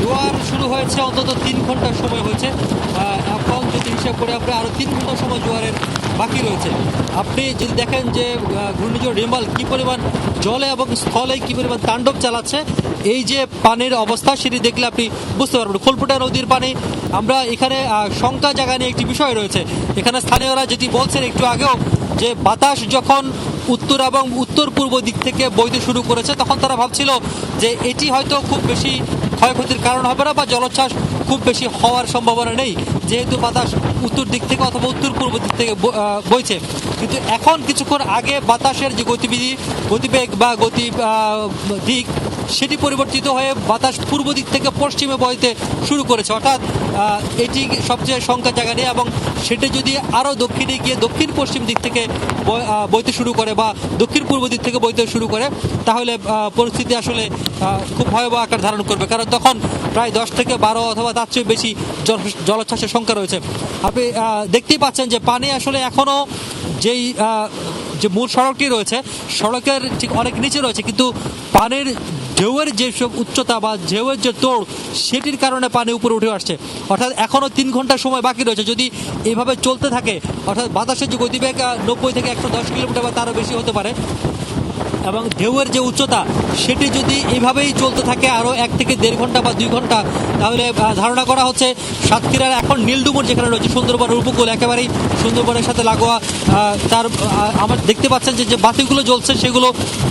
জোয়ার শুরু হয়েছে অন্তত 3 ঘন্টার সময় হয়েছে। এখন যদি হিসাব করে আমরা আরো 3 ঘন্টা সময় জোয়ারের বাকি রয়েছে। আপনি যদি দেখেন যে ঘূর্ণিঝড় রিমাল কি পরিমাণ জলে এবং স্থলে কি পরিমাণ তাণ্ডব চালাচ্ছে, এই যে পানির অবস্থা সেটি দেখলে আপনি বুঝতে পারবেন। খোলপুটা নদীর পানি, আমরা এখানে শঙ্কা জায়গা নিয়ে একটি বিষয় রয়েছে। এখানে স্থানীয়রা যেটি বলছেন একটু আগেও, যে বাতাস যখন উত্তর এবং উত্তর পূর্ব দিক থেকে বইতে শুরু করেছে তখন তারা ভাবছিল যে এটি হয়তো খুব বেশি ক্ষয়ক্ষতির কারণ হবে না বা জলোচ্ছ্বাস খুব বেশি হওয়ার সম্ভাবনা নেই, যেহেতু বাতাস উত্তর দিক থেকে অথবা উত্তর পূর্ব দিক থেকে বইছে। কিন্তু এখন কিছুক্ষণ আগে বাতাসের যে গতিবেগ বা দিক সেটি পরিবর্তিত হয়ে বাতাস পূর্ব দিক থেকে পশ্চিমে বইতে শুরু করেছে। অর্থাৎ এটি সবচেয়ে শঙ্কার জায়গা নেই, এবং সেটি যদি আরও দক্ষিণে গিয়ে দক্ষিণ পশ্চিম দিক থেকে বইতে শুরু করে বা দক্ষিণ পূর্ব দিক থেকে বইতে শুরু করে, তাহলে পরিস্থিতি আসলে খুব ভয়াবহ আকার ধারণ করবে। কারণ তখন প্রায় 10 থেকে 12 অথবা তার চেয়ে বেশি জলোচ্ছ্বাসের সংখ্যা রয়েছে। আপনি দেখতেই পাচ্ছেন যে পানি আসলে এখনও যেই যে মূল সড়কটি রয়েছে সড়কের ঠিক অনেক নিচে রয়েছে, কিন্তু পানির ঢেউয়ের যেসব উচ্চতা বা ঢেউয়ের যে তোড় সেটির কারণে পানি উপরে উঠে আসছে। অর্থাৎ এখনও 3 ঘন্টা সময় বাকি রয়েছে। যদি এভাবে চলতে থাকে, অর্থাৎ বাতাসের যে গতিবেগ 90 থেকে 110 কিলোমিটার বা তারও বেশি হতে পারে, এবং ঢেউয়ের যে উচ্চতা সেটি যদি এইভাবেই চলতে থাকে আরও 1 থেকে 1.5 ঘন্টা বা 2 ঘন্টা, তাহলে ধারণা করা হচ্ছে সাতক্ষীরার এখন নীলডুমুর যেখানে রয়েছে সুন্দরবনের উপকূল একেবারেই সুন্দরবনের সাথে লাগোয়া, তার আমার দেখতে পাচ্ছেন যে বাতিগুলো জ্বলছে সেগুলো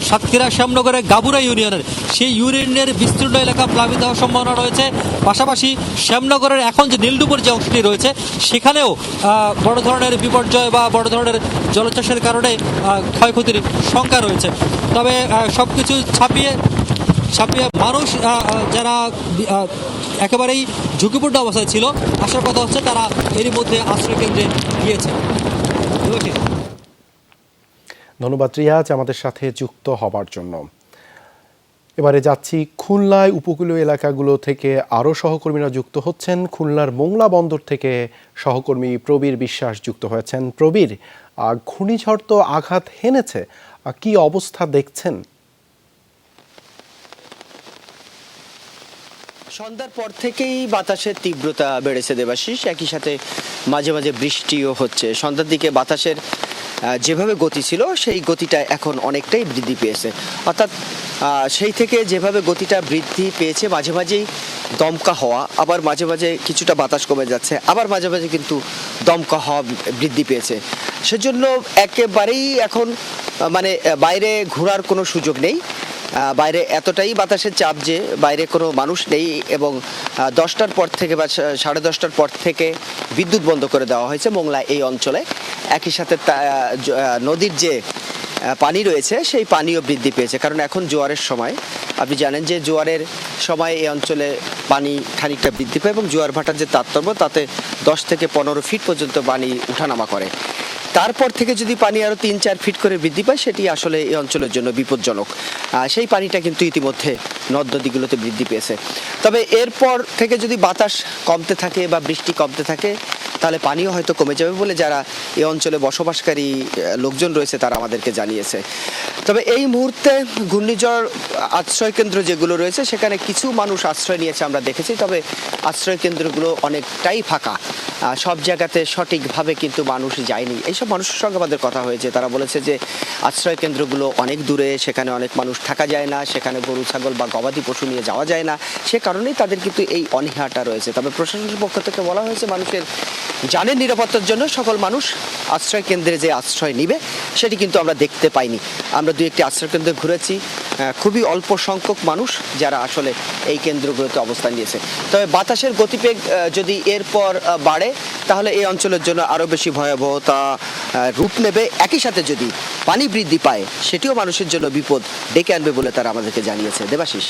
সাতক্ষীরা শ্যামনগরের গাবুরা ইউনিয়নের, সেই ইউনিয়নের বিস্তীর্ণ এলাকা প্লাবিত হওয়ার সম্ভাবনা রয়েছে। পাশাপাশি শ্যামনগরের এখন যে নীলডুমুর যে অংশটি রয়েছে সেখানেও বড় ধরনের বিপর্যয় বা বড় ধরনের জলোচ্ছ্বাসের কারণে ক্ষয়ক্ষতির শঙ্কা রয়েছে। তবে সবকিছু ছাপিয়ে মানুষ যারা একেবারেই ঝুঁকিপূর্ণ অবস্থায় ছিল, আসার কথা হচ্ছে তারা এরই মধ্যে আশ্রয় কেন্দ্রে গিয়েছে। ধন্যবাদ রিয়াজ আমাদের সাথে যুক্ত হবার জন্য। এবারে যাচ্ছি খুলনায় উপকূলীয় এলাকাগুলো থেকে আরও সহকর্মীরা যুক্ত হচ্ছেন। খুলনার মোংলা বন্দর থেকে সহকর্মী প্রবীর বিশ্বাস যুক্ত হয়েছেন। প্রবীর, ঘূর্ণিঝড় তো আঘাত হেনেছে, কি অবস্থা দেখছেন? সন্ধ্যার পর থেকেই বাতাসের তীব্রতা বেড়েছে দেবাশিস, একই সাথে মাঝে মাঝে বৃষ্টিও হচ্ছে। সন্ধ্যার দিকে বাতাসের যেভাবে গতি ছিল সেই গতিটা এখন অনেকটাই বৃদ্ধি পেয়েছে। অর্থাৎ সেই থেকে যেভাবে গতিটা বৃদ্ধি পেয়েছে, মাঝে মাঝেই দমকা হওয়া, আবার মাঝে মাঝে কিছুটা বাতাস কমে যাচ্ছে, আবার মাঝে মাঝে কিন্তু দমকা হওয়া বৃদ্ধি পেয়েছে। সেজন্য একেবারেই এখন মানে বাইরে ঘোরার কোনো সুযোগ নেই। বাইরে এতটাই বাতাসের চাপ যে বাইরে কোনো মানুষ নেই, এবং 10টার পর থেকে বা 10:30টার পর থেকে বিদ্যুৎ বন্ধ করে দেওয়া হয়েছে মোংলা এই অঞ্চলে। একই সাথে নদীর যে পানি রয়েছে সেই পানিও বৃদ্ধি পেয়েছে, কারণ এখন জোয়ারের সময়। আপনি জানেন যে জোয়ারের সময় এই অঞ্চলে পানি খানিকটা বৃদ্ধি পায়, এবং জোয়ার ভাটার যে তারতম্য তাতে 10 থেকে 15 ফিট পর্যন্ত পানি উঠানামা করে। তারপর থেকে যদি পানি আরও 3-4 ফিট করে বৃদ্ধি পায়, সেটি আসলে এই অঞ্চলের জন্য বিপজ্জনক। সেই পানিটা কিন্তু ইতিমধ্যে নদ নদীগুলোতে বৃদ্ধি পেয়েছে। তবে এরপর থেকে যদি বাতাস কমতে থাকে বা বৃষ্টি কমতে থাকে, তাহলে পানিও হয়তো কমে যাবে বলে যারা এই অঞ্চলে বসবাসকারী লোকজন রয়েছে তারা আমাদেরকে জানিয়েছে। তবে এই মুহূর্তে ঘূর্ণিঝড় আশ্রয়কেন্দ্র যেগুলো রয়েছে সেখানে কিছু মানুষ আশ্রয় নিয়েছে আমরা দেখেছি, তবে আশ্রয়কেন্দ্রগুলো অনেকটাই ফাঁকা। সব জায়গাতে সঠিকভাবে কিন্তু মানুষ যায়নি। এইসব মানুষের সঙ্গে আমাদের কথা হয়েছে, তারা বলেছে যে আশ্রয় কেন্দ্রগুলো অনেক দূরে, সেখানে অনেক মানুষ থাকা যায় না, সেখানে গরু ছাগল বা গবাদি পশু নিয়ে যাওয়া যায় না, সে কারণেই তাদের কিন্তু এই অনীহাটা রয়েছে। তবে প্রশাসনের পক্ষ থেকে বলা হয়েছে মানুষের জানের নিরাপত্তার জন্য সকল মানুষ আশ্রয় কেন্দ্রে যে আশ্রয় নিবে সেটি কিন্তু আমরা দেখতে পাইনি। আমরা 2-1টি আশ্রয় কেন্দ্রে ঘুরেছি, খুবই অল্প সংখ্যক মানুষ যারা আসলে এই কেন্দ্রগুলোতে অবস্থান নিয়েছে। তবে বাতাসের গতিবেগ যদি এরপর বাড়ে তাহলে এই অঞ্চলের জন্য আরও বেশি ভয়াবহতা রূপ নেবে। একই সাথে যদি পানি বৃদ্ধি পায় সেটিও মানুষের জন্য বিপদ ডেকে আনবে বলে তারা আমাদেরকে জানিয়েছে। দেবাশিস।